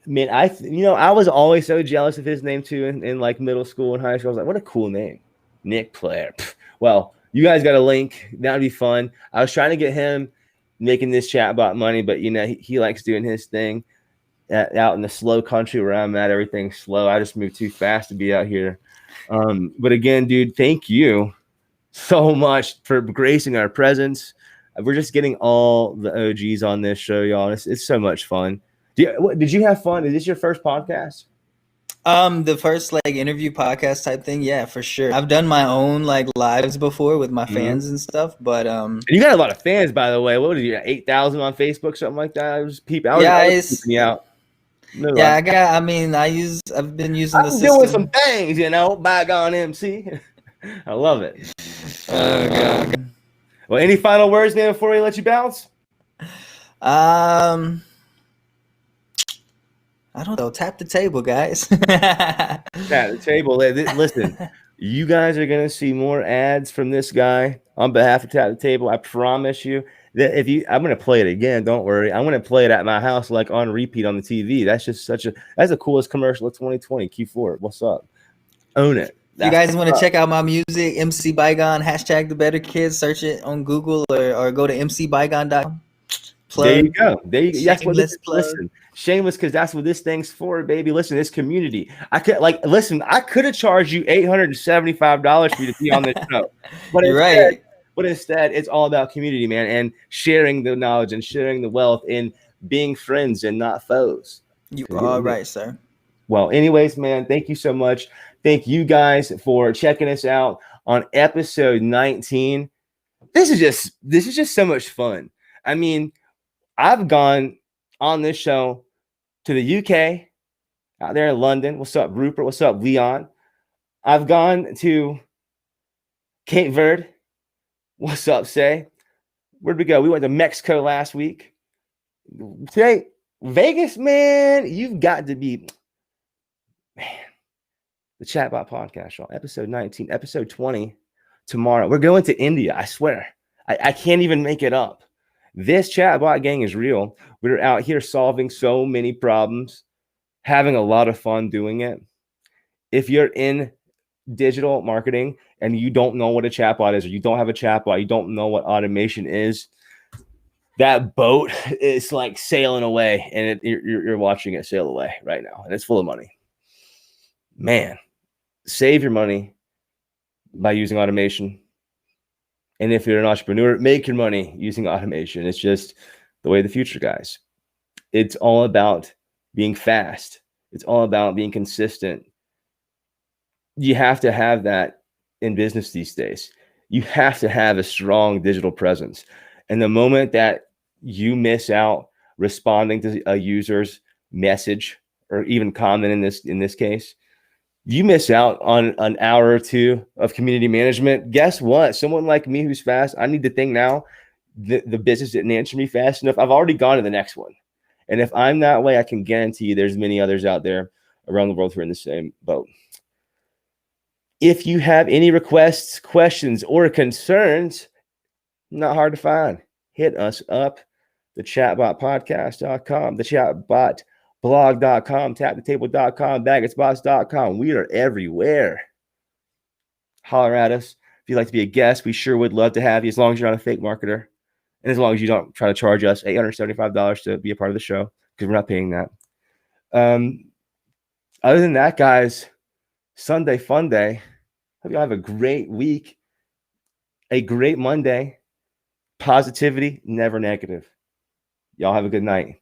Man, I was always so jealous of his name too in like middle school and high school. I was like, what a cool name, Nick Player. Well, you guys got a link. That would be fun. I was trying to get him making this chatbot money, but he likes doing his thing out in the slow country where I'm at. Everything's slow. I just moved too fast to be out here. But again, dude, thank you so much for gracing our presence. We're just getting all the OGs on this show, y'all. It's so much fun. Did you have fun? Is this your first podcast? The first interview podcast type thing, yeah, for sure. I've done my own lives before with my fans and stuff, but and you got a lot of fans, by the way. What did you got? 8,000 on Facebook, something like that? I was peeping. I was keeping you out. No, yeah, I've been using the system. Doing some things, Bygone MC. I love it. Oh god. Well, any final words, man, before we let you bounce? I don't know. Tap the table, guys. Tap the table. Listen, you guys are going to see more ads from this guy on behalf of Tap the Table. I promise you that I'm going to play it again. Don't worry. I'm going to play it at my house, on repeat on the TV. That's just that's the coolest commercial of 2020. Q4. What's up? Own it. You guys want to check out my music, MC BYGONE, hashtag the better kids, search it on Google or go to mcbygone.com. There you go. That's what listen. Shameless, because that's what this thing's for, baby. Listen, this community. I could have charged you $875 for you to be on this show. But instead, it's all about community, man, and sharing the knowledge and sharing the wealth and being friends and not foes. You are right, sir. Well, anyways, man, thank you so much. Thank you guys for checking us out on episode 19. This is just so much fun. I mean, I've gone on this show to the UK, out there in London. What's up, Rupert? What's up, Leon? I've gone to Cape Verde. What's up, Say? Where'd we go? We went to Mexico last week. Today, Vegas, man, you've got to be, man, the Chatbot Podcast, y'all. Episode 19, episode 20 tomorrow. We're going to India, I swear. I can't even make it up. This Chatbot gang is real. We're out here solving so many problems, having a lot of fun doing it. If you're in digital marketing and you don't know what a chatbot is, or you don't have a chatbot, you don't know what automation is, that boat is sailing away, and you're watching it sail away right now, and it's full of money. Man, save your money by using automation. And if you're an entrepreneur, make your money using automation. It's just the way of the future, guys. It's all about being fast. It's all about being consistent. You have to have that in business these days. You have to have a strong digital presence. And the moment that you miss out responding to a user's message or even comment in this case, you miss out on an hour or two of community management. Guess what? Someone like me who's fast, I need to think now, the business didn't answer me fast enough. I've already gone to the next one. And if I'm that way, I can guarantee you there's many others out there around the world who are in the same boat. If you have any requests, questions, or concerns, not hard to find. Hit us up, the chatbotpodcast.com, the chatbotblog.com, tapthetable.com, baggotsbots.com. We are everywhere. Holler at us. If you'd like to be a guest, we sure would love to have you, as long as you're not a fake marketer. And as long as you don't try to charge us $875 to be a part of the show, because we're not paying that. Other than that, guys, Sunday fun day. Hope you all have a great week, a great Monday. Positivity, never negative. Y'all have a good night.